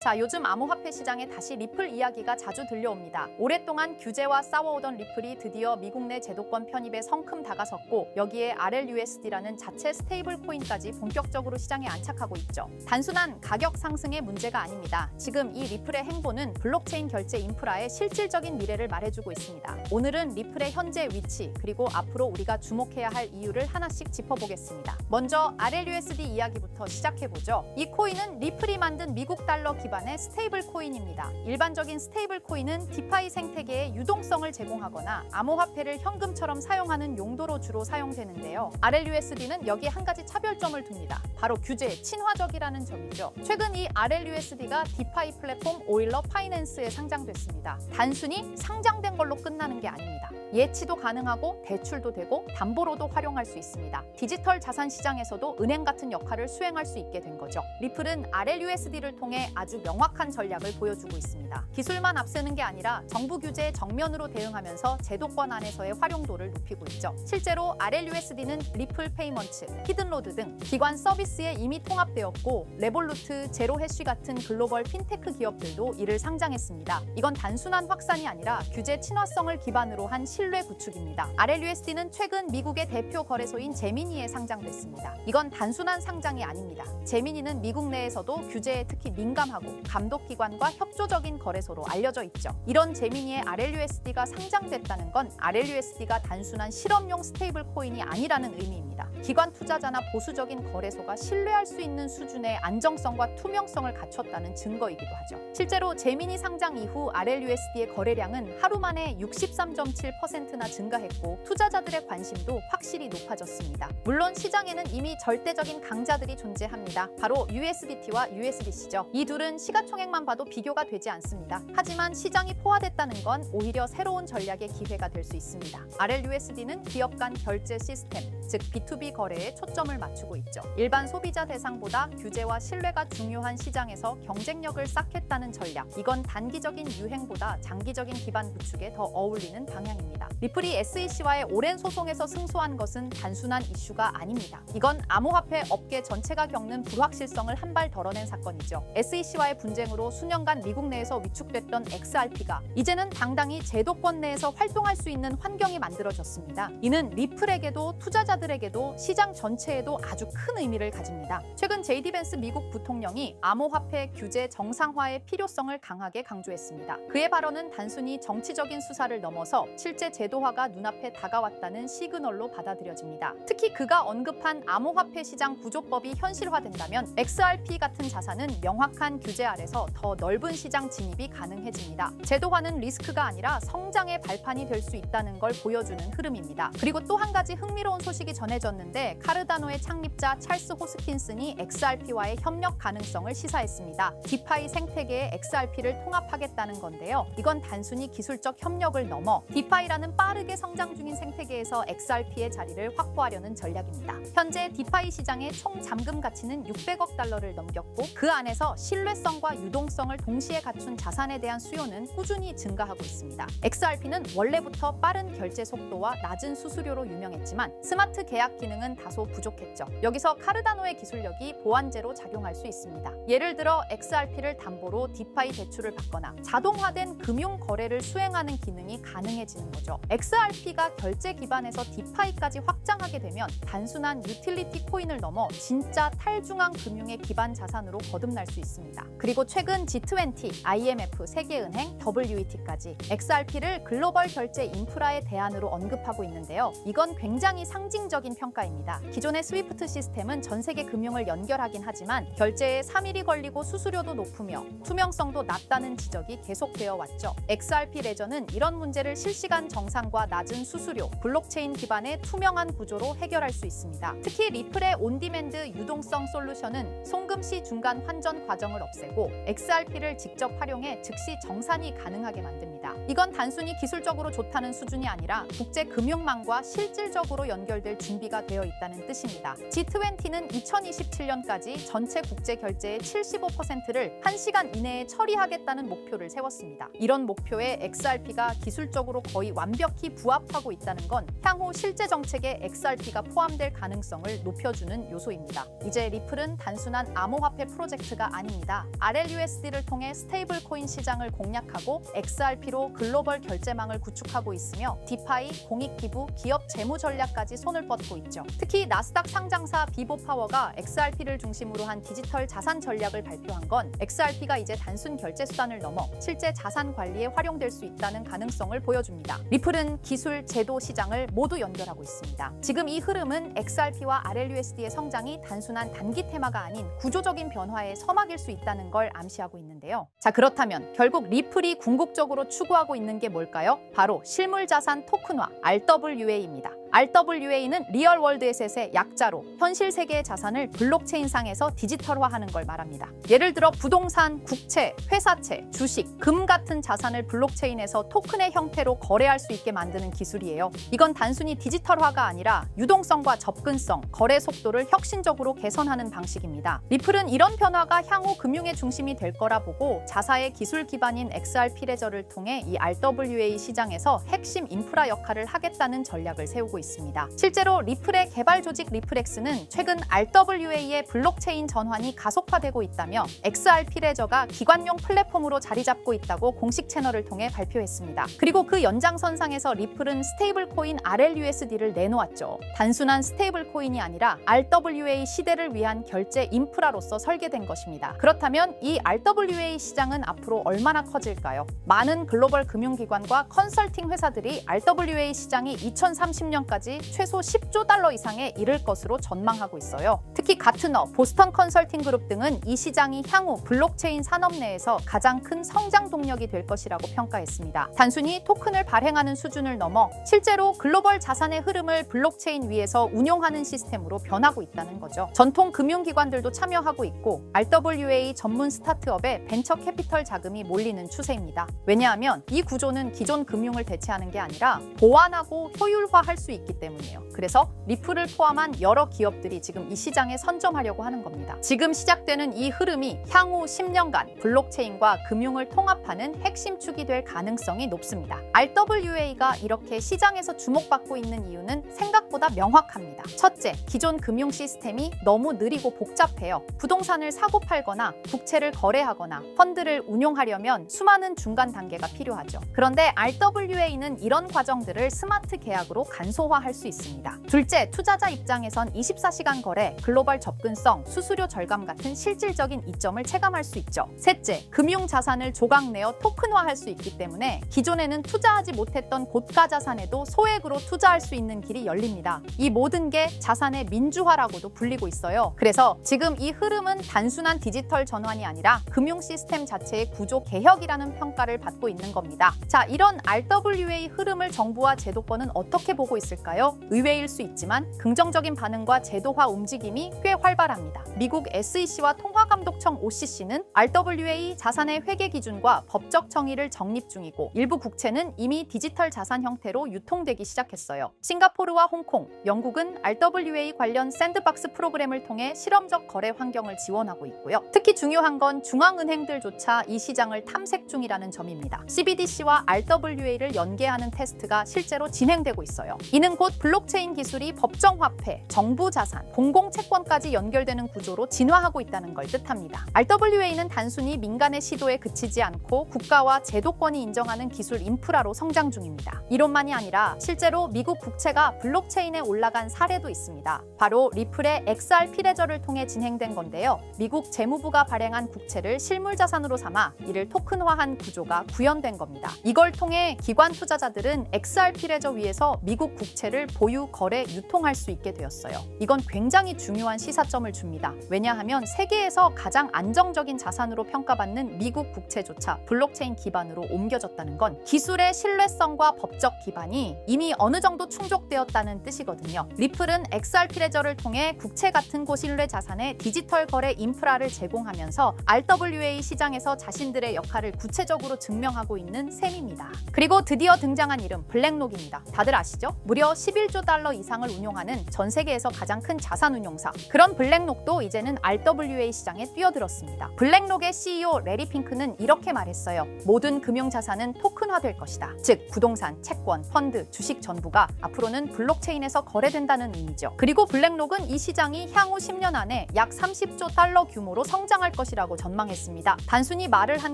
자, 요즘 암호화폐 시장에 다시 리플 이야기가 자주 들려옵니다. 오랫동안 규제와 싸워오던 리플이 드디어 미국 내 제도권 편입에 성큼 다가섰고 여기에 RLUSD라는 자체 스테이블 코인까지 본격적으로 시장에 안착하고 있죠. 단순한 가격 상승의 문제가 아닙니다. 지금 이 리플의 행보는 블록체인 결제 인프라의 실질적인 미래를 말해주고 있습니다. 오늘은 리플의 현재 위치 그리고 앞으로 우리가 주목해야 할 이유를 하나씩 짚어보겠습니다. 먼저 RLUSD 이야기부터 시작해보죠. 이 코인은 리플이 만든 미국 달러 기반의 스테이블 코인입니다. 일반적인 스테이블 코인은 디파이 생태계에 유동성을 제공하거나 암호화폐를 현금처럼 사용하는 용도로 주로 사용되는데요. RLUSD는 여기에 한 가지 차별점을 둡니다. 바로 규제에 친화적이라는 점이죠. 최근 이 RLUSD가 디파이 플랫폼 오일러 파이낸스에 상장됐습니다. 단순히 상장된 걸로 끝나는 게 아닙니다. 예치도 가능하고 대출도 되고 담보로도 활용할 수 있습니다. 디지털 자산 시장에서도 은행 같은 역할을 수행할 수 있게 된 거죠. 리플은 RLUSD를 통해 아주 명확한 전략을 보여주고 있습니다. 기술만 앞세는 게 아니라 정부 규제에 정면으로 대응하면서 제도권 안에서의 활용도를 높이고 있죠. 실제로 RLUSD는 리플 페이먼트, 히든로드 등 기관 서비스에 이미 통합되었고 레볼루트, 제로해쉬 같은 글로벌 핀테크 기업들도 이를 상장했습니다. 이건 단순한 확산이 아니라 규제 친화성을 기반으로 한 신뢰 구축입니다. RLUSD는 최근 미국의 대표 거래소인 제미니에 상장됐습니다. 이건 단순한 상장이 아닙니다. 제미니는 미국 내에서도 규제에 특히 민감하고 감독기관과 협조적인 거래소로 알려져 있죠. 이런 제미니의 RLUSD가 상장됐다는 건 RLUSD가 단순한 실험용 스테이블 코인이 아니라는 의미입니다. 기관 투자자나 보수적인 거래소가 신뢰할 수 있는 수준의 안정성과 투명성을 갖췄다는 증거이기도 하죠. 실제로 제미니 상장 이후 RLUSD의 거래량은 하루 만에 63.7%나 증가했고 투자자들의 관심도 확실히 높아졌습니다. 물론 시장에는 이미 절대적인 강자들이 존재합니다. 바로 USDT와 USDC죠. 이 둘은 시가총액만 봐도 비교가 되지 않습니다. 하지만 시장이 포화됐다는 건 오히려 새로운 전략의 기회가 될 수 있습니다. RLUSD는 기업 간 결제 시스템, 즉 B2B 거래에 초점을 맞추고 있죠. 일반 소비자 대상보다 규제와 신뢰가 중요한 시장에서 경쟁력을 쌓겠다는 전략. 이건 단기적인 유행보다 장기적인 기반 구축에 더 어울리는 방향입니다. 리플이 SEC와의 오랜 소송에서 승소한 것은 단순한 이슈가 아닙니다. 이건 암호화폐 업계 전체가 겪는 불확실성을 한 발 덜어낸 사건이죠. SEC와의 분쟁으로 수년간 미국 내에서 위축됐던 XRP가 이제는 당당히 제도권 내에서 활동할 수 있는 환경이 만들어졌습니다. 이는 리플에게도 투자자들에게도 시장 전체에도 아주 큰 의미를 가집니다. 최근 JD 벤스 미국 부통령이 암호화폐 규제 정상화의 필요성을 강하게 강조했습니다. 그의 발언은 단순히 정치적인 수사를 넘어서 실제 제도화가 눈앞에 다가왔다는 시그널로 받아들여집니다. 특히 그가 언급한 암호화폐 시장 구조법이 현실화된다면 XRP 같은 자산은 명확한 규제 아래서 더 넓은 시장 진입이 가능해집니다. 제도화는 리스크가 아니라 성장의 발판이 될 수 있다는 걸 보여주는 흐름입니다. 그리고 또 한 가지 흥미로운 소식이 전해졌는데 카르다노의 창립자 찰스 호스킨슨이 XRP와의 협력 가능성을 시사했습니다. 디파이 생태계에 XRP를 통합하겠다는 건데요. 이건 단순히 기술적 협력을 넘어 디파이라는 빠르게 성장 중인 생태계에서 XRP의 자리를 확보하려는 전략입니다. 현재 디파이 시장의 총 잠금 가치는 600억 달러를 넘겼고 그 안에서 신뢰성과 유동성을 동시에 갖춘 자산에 대한 수요는 꾸준히 증가하고 있습니다. XRP는 원래부터 빠른 결제 속도와 낮은 수수료로 유명했지만 스마트 계약 기능은 다소 부족했죠. 여기서 카르다노의 기술력이 보완제로 작용할 수 있습니다. 예를 들어 XRP를 담보로 디파이 대출을 받거나 자동화된 금융 거래를 수행하는 기능이 가능해지는 거죠. XRP가 결제 기반에서 디파이까지 확장하게 되면 단순한 유틸리티 코인을 넘어 진짜 탈중앙 금융의 기반 자산으로 거듭날 수 있습니다. 그리고 최근 G20, IMF, 세계은행, WET까지 XRP를 글로벌 결제 인프라의 대안으로 언급하고 있는데요. 이건 굉장히 상징적인 평가입니다. 기존의 스위프트 시스템은 전 세계 금융을 연결하긴 하지만 결제에 3일이 걸리고 수수료도 높으며 투명성도 낮다는 지적이 계속되어 왔죠. XRP 레저는 이런 문제를 실시간 정상과 낮은 수수료, 블록체인 기반의 투명한 구조로 해결할 수 있습니다. 특히 리플의 온디맨드 유동성 솔루션은 송금 시 중간 환전 과정을 없애고 XRP를 직접 활용해 즉시 정산이 가능하게 만듭니다. 이건 단순히 기술적으로 좋다는 수준이 아니라 국제 금융망과 실질적으로 연결될 준비가 준비가 되어 있다는 뜻입니다. G20는 2027년까지 전체 국제 결제의 75%를 1시간 이내에 처리하겠다는 목표를 세웠습니다. 이런 목표에 XRP가 기술적으로 거의 완벽히 부합하고 있다는 건 향후 실제 정책에 XRP가 포함될 가능성을 높여주는 요소입니다. 이제 리플은 단순한 암호화폐 프로젝트가 아닙니다. RLUSD를 통해 스테이블 코인 시장을 공략하고 XRP로 글로벌 결제망을 구축하고 있으며 디파이, 공익기부, 기업 재무 전략까지 손을 뻗고 있죠. 특히 나스닥 상장사 비보파워가 XRP를 중심으로 한 디지털 자산 전략을 발표한 건 XRP가 이제 단순 결제 수단을 넘어 실제 자산 관리에 활용될 수 있다는 가능성을 보여줍니다. 리플은 기술, 제도, 시장을 모두 연결하고 있습니다. 지금 이 흐름은 XRP와 RLUSD의 성장이 단순한 단기 테마가 아닌 구조적인 변화의 서막일 수 있다는 걸 암시하고 있는데요. 자, 그렇다면 결국 리플이 궁극적으로 추구하고 있는 게 뭘까요? 바로 실물자산 토큰화, RWA입니다. RWA는 리얼월드 에셋의 약자로 현실 세계의 자산을 블록체인상에서 디지털화하는 걸 말합니다. 예를 들어 부동산, 국채, 회사채, 주식, 금 같은 자산을 블록체인에서 토큰의 형태로 거래할 수 있게 만드는 기술이에요. 이건 단순히 디지털화가 아니라 유동성과 접근성, 거래 속도를 혁신적으로 개선하는 방식입니다. 리플은 이런 변화가 향후 금융의 중심이 될 거라 보고 자사의 기술 기반인 XRP 레저를 통해 이 RWA 시장에서 핵심 인프라 역할을 하겠다는 전략을 세우고 있습니다. 실제로 리플의 개발 조직 리플엑스는 최근 RWA의 블록체인 전환이 가속화되고 있다며 XRP 레저가 기관용 플랫폼으로 자리 잡고 있다고 공식 채널을 통해 발표했습니다. 그리고 그 연장선상에서 리플은 스테이블 코인 RLUSD를 내놓았죠. 단순한 스테이블 코인이 아니라 RWA 시대를 위한 결제 인프라로서 설계된 것입니다. 그렇다면 이 RWA 시장은 앞으로 얼마나 커질까요? 많은 글로벌 금융기관과 컨설팅 회사들이 RWA 시장이 2030년까지 최소 10조 달러 이상에 이를 것으로 전망하고 있어요. 특히 가트너, 보스턴 컨설팅 그룹 등은 이 시장이 향후 블록체인 산업 내에서 가장 큰 성장 동력이 될 것이라고 평가했습니다. 단순히 토큰을 발행하는 수준을 넘어 실제로 글로벌 자산의 흐름을 블록체인 위에서 운용하는 시스템으로 변하고 있다는 거죠. 전통 금융기관들도 참여하고 있고 RWA 전문 스타트업에 벤처 캐피털 자금이 몰리는 추세입니다. 왜냐하면 이 구조는 기존 금융을 대체하는 게 아니라 보완하고 효율화할 수 있기 때문이에요. 그래서 리플을 포함한 여러 기업들이 지금 이 시장에 선점하려고 하는 겁니다. 지금 시작되는 이 흐름이 향후 10년간 블록체인과 금융을 통합하는 핵심 축이 될 가능성이 높습니다. RWA가 이렇게 시장에서 주목받고 있는 이유는 생각보다 명확합니다. 첫째, 기존 금융 시스템이 너무 느리고 복잡해요. 부동산을 사고 팔거나 국채를 거래하거나 펀드를 운용하려면 수많은 중간 단계가 필요하죠. 그런데 RWA는 이런 과정들을 스마트 계약으로 간소화할 수 있습니다. 둘째, 투자자 입장에선 24시간 거래, 글로벌 접근성, 수수료 절감 같은 실질적인 이점을 체감할 수 있죠. 셋째, 금융 자산을 조각내어 토큰화할 수 있기 때문에 기존에는 투자하지 못했던 고가 자산에도 소액으로 투자할 수 있는 길이 열립니다. 이 모든 게 자산의 민주화라고도 불리고 있어요. 그래서 지금 이 흐름은 단순한 디지털 전환이 아니라 금융 시스템 자체의 구조 개혁이라는 평가를 받고 있는 겁니다. 자, 이런 RWA 흐름을 정부와 제도권은 어떻게 보고 있을까요? 의외일 수 있지만 긍정적인 반응과 제도화 움직임이 꽤 활발합니다. 미국 SEC와 통화감독청 OCC는 RWA 자산의 회계 기준과 법적 정의를 정립 중이고 일부 국채는 이미 디지털 자산 형태로 유통되기 시작했어요. 싱가포르와 홍콩, 영국은 RWA 관련 샌드박스 프로그램을 통해 실험적 거래 환경을 지원하고 있고요. 특히 중요한 건 중앙은행들조차 이 시장을 탐색 중이라는 점입니다. CBDC와 RWA를 연계하는 테스트가 실제로 진행되고 있어요. 이는 곧 블록체인 기술이 법정화폐, 정부자산, 공공채권까지 연결되는 구조로 진화하고 있다는 걸 뜻합니다. RWA는 단순히 민간의 시도에 그치지 않고 국가와 제도권이 인정하는 기술 인프라로 성장 중입니다. 이론만이 아니라 실제로 미국 국채가 블록체인에 올라간 사례도 있습니다. 바로 리플의 XRP 레저를 통해 진행된 건데요. 미국 재무부가 발행한 국채를 실물자산으로 삼아 이를 토큰화한 구조가 구현된 겁니다. 이걸 통해 기관 투자자들은 XRP 레저 위에서 미국 국채를 보유, 거래, 유통할 수 있게 되었어요. 이건 굉장히 중요한 시사점을 줍니다. 왜냐하면 세계에서 가장 안정적인 자산으로 평가받는 미국 국채조차 블록체인 기반으로 옮겨졌다는 건 기술의 신뢰성과 법적 기반이 이미 어느 정도 충족되었다는 뜻이거든요. 리플은 XRP 레저를 통해 국채 같은 고신뢰 자산의 디지털 거래 인프라를 제공하면서 RWA 시장에서 자신들의 역할을 구체적으로 증명하고 있는 셈입니다. 그리고 드디어 등장한 이름 블랙록입니다. 다들 아시죠? 무려 무려 11조 달러 이상을 운용하는 전 세계에서 가장 큰 자산 운용사. 그런 블랙록도 이제는 RWA 시장에 뛰어들었습니다. 블랙록의 CEO 레리 핑크는 이렇게 말했어요. 모든 금융자산은 토큰화될 것이다. 즉 부동산, 채권, 펀드, 주식 전부가 앞으로는 블록체인에서 거래된다는 의미죠. 그리고 블랙록은 이 시장이 향후 10년 안에 약 30조 달러 규모로 성장할 것이라고 전망했습니다. 단순히 말을 한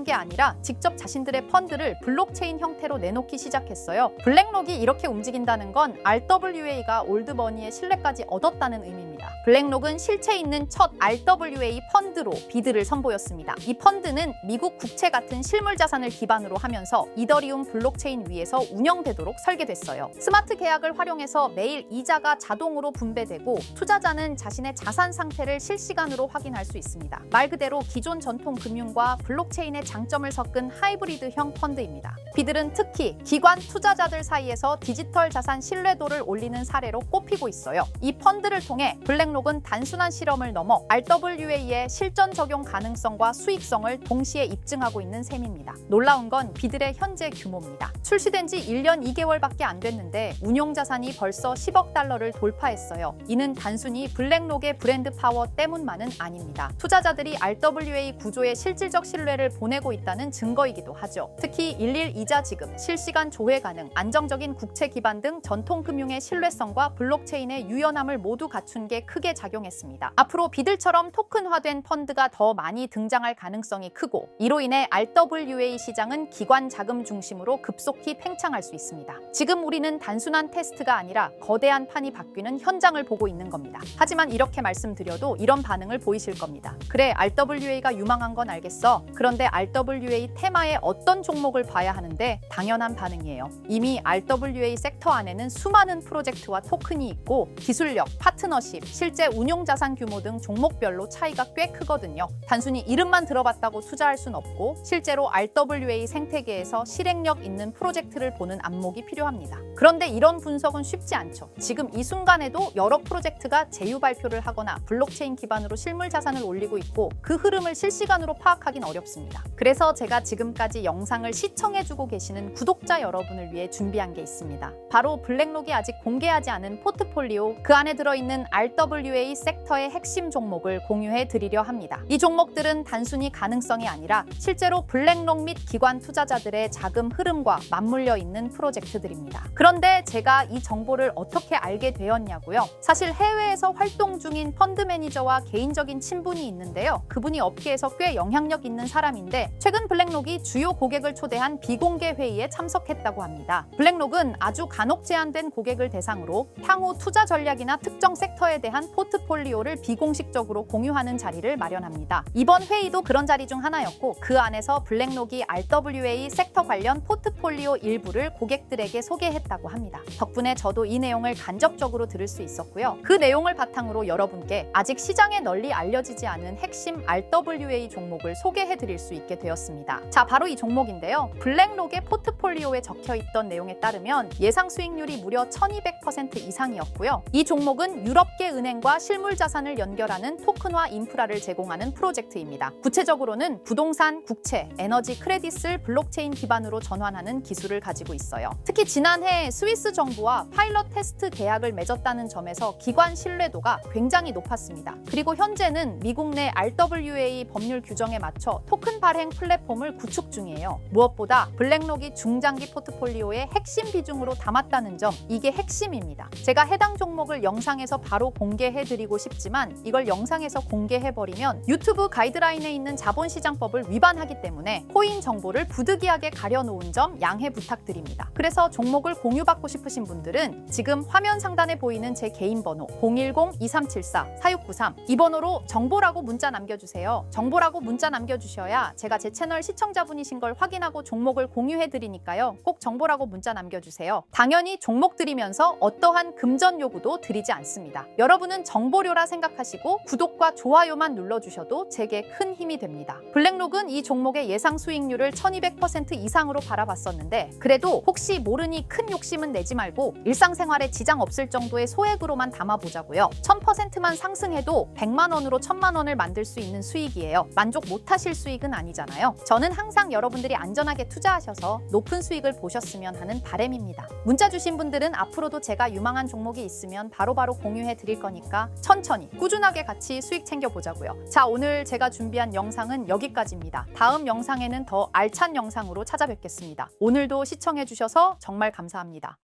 게 아니라 직접 자신들의 펀드를 블록체인 형태로 내놓기 시작했어요. 블랙록이 이렇게 움직인다는 건 RWA가 올드머니의 신뢰까지 얻었다는 의미입니다. 블랙록은 실체 있는 첫 RWA 펀드로 비드를 선보였습니다. 이 펀드는 미국 국채 같은 실물 자산을 기반으로 하면서 이더리움 블록체인 위에서 운영되도록 설계됐어요. 스마트 계약을 활용해서 매일 이자가 자동으로 분배되고 투자자는 자신의 자산 상태를 실시간으로 확인할 수 있습니다. 말 그대로 기존 전통 금융과 블록체인의 장점을 섞은 하이브리드형 펀드입니다. 비들은 특히 기관 투자자들 사이에서 디지털 자산 신뢰도를 올리는 사례로 꼽히고 있어요. 이 펀드를 통해 블랙록은 단순한 실험을 넘어 RWA의 실전 적용 가능성과 수익성을 동시에 입증하고 있는 셈입니다. 놀라운 건 비들의 현재 규모입니다. 출시된 지 1년 2개월밖에 안 됐는데 운용 자산이 벌써 10억 달러를 돌파했어요. 이는 단순히 블랙록의 브랜드 파워 때문만은 아닙니다. 투자자들이 RWA 구조에 실질적 신뢰를 보내고 있다는 증거이기도 하죠. 특히 일일 이자 지급, 실시간 조회 가능, 안정적인 국채 기반 등 전통 금융의 신뢰성과 블록체인의 유연함을 모두 갖춘 게 크게 작용했습니다. 앞으로 비들처럼 토큰화된 펀드가 더 많이 등장할 가능성이 크고 이로 인해 RWA 시장은 기관 자금 중심으로 급속히 팽창할 수 있습니다. 지금 우리는 단순한 테스트가 아니라 거대한 판이 바뀌는 현장을 보고 있는 겁니다. 하지만 이렇게 말씀드려도 이런 반응을 보이실 겁니다. 그래, RWA가 유망한 건 알겠어. 그런데 RWA 테마에 어떤 종목을 봐야 하는데 당연한 반응이에요. 이미 RWA 섹터 안에는 수많은 프로젝트와 토큰이 있고 기술력, 파트너십, 실제 운용 자산 규모 등 종목별로 차이가 꽤 크거든요. 단순히 이름만 들어봤다고 투자할 순 없고 실제로 RWA 생태계에서 실행력 있는 프로젝트를 보는 안목이 필요합니다. 그런데 이런 분석은 쉽지 않죠. 지금 이 순간에도 여러 프로젝트가 제휴 발표를 하거나 블록체인 기반으로 실물 자산을 올리고 있고 그 흐름을 실시간으로 파악하긴 어렵습니다. 그래서 제가 지금까지 영상을 시청해주고 계시는 구독자 여러분을 위해 준비한 게 있습니다. 바로 블랙록이 아직 공개하지 않은 포트폴리오, 그 안에 들어있는 RWA 섹터의 핵심 종목을 공유해 드리려 합니다. 이 종목들은 단순히 가능성이 아니라 실제로 블랙록 및 기관 투자자들의 자금 흐름과 맞물려 있는 프로젝트들입니다. 그런데 제가 이 정보를 어떻게 알게 되었냐고요? 사실 해외에서 활동 중인 펀드 매니저와 개인적인 친분이 있는데요. 그분이 업계에서 꽤 영향력 있는 사람인데 최근 블랙록이 주요 고객을 초대한 비공개 회의에 참석했다고 합니다. 블랙록은 아주 간혹 제한된 고객을 대상으로 향후 투자 전략이나 특정 섹터에 대한 포트폴리오를 비공식적으로 공유하는 자리를 마련합니다. 이번 회의도 그런 자리 중 하나였고 그 안에서 블랙록이 RWA 섹터 관련 포트폴리오 일부를 고객들에게 소개했다고 합니다. 덕분에 저도 이 내용을 간접적으로 들을 수 있었고요. 그 내용을 바탕으로 여러분께 아직 시장에 널리 알려지지 않은 핵심 RWA 종목을 소개해드릴 수 있게 되었습니다. 자, 바로 이 종목인데요. 블랙록의 포트폴리오에 적혀있던 내용에 따르면 예상 수익률이 무려 1200% 이상이었고요. 이 종목은 유럽계 은행과 실물 자산을 연결하는 토큰화 인프라를 제공하는 프로젝트입니다. 구체적으로는 부동산, 국채, 에너지 크레딧을 블록체인 기반으로 전환하는 기술을 가지고 있어요. 특히 지난해 스위스 정부와 파일럿 테스트 계약을 맺었다는 점에서 기관 신뢰도가 굉장히 높았습니다. 그리고 현재는 미국 내 RWA 법률 규정에 맞춰 토큰 발행 플랫폼을 구축 중이에요. 무엇보다 블랙록이 중장기 포트폴리오의 핵심 비중으로 담았다는 점, 이게 핵심입니다. 제가 해당 종목을 영상에서 바로 공개해드리고 싶지만 이걸 영상에서 공개해버리면 유튜브 가이드라인에 있는 자본시장법을 위반하기 때문에 코인 정보를 부득이하게 가려놓은 점 양해 부탁드립니다. 그래서 종목을 공유받고 싶으신 분들은 지금 화면 상단에 보이는 제 개인 번호 010-2374-4693 이 번호로 정보라고 문자 남겨주세요. 정보라고 문자 남겨주셔야 제가 제 채널 시청자분이신 걸 확인하고 종목을 공유해드리니까요. 꼭 정보라고 문자 남겨주세요. 당연히 종목 드리면서 어떠한 금전 요구도 드리지 않습니다. 여러분은 정보료라 생각하시고 구독과 좋아요만 눌러주셔도 제게 큰 힘이 됩니다. 블랙록은 이 종목의 예상 수익률을 1200% 이상으로 바라봤었는데 그래도 혹시 모르니 큰 욕심은 내지 말고 일상생활에 지장 없을 정도의 소액으로만 담아보자고요. 1000%만 상승해도 100만 원으로 1000만 원을 만들 수 있는 수익이에요. 만족 못하실 수익은 아니잖아요. 저는 항상 여러분들이 안전하게 투자하셔서 높은 수익을 보셨으면 하는 바람입니다. 문자 주신 분들은 여러분들은 앞으로도 제가 유망한 종목이 있으면 바로바로 공유해 드릴 거니까 천천히 꾸준하게 같이 수익 챙겨보자고요. 자, 오늘 제가 준비한 영상은 여기까지입니다. 다음 영상에는 더 알찬 영상으로 찾아뵙겠습니다. 오늘도 시청해 주셔서 정말 감사합니다.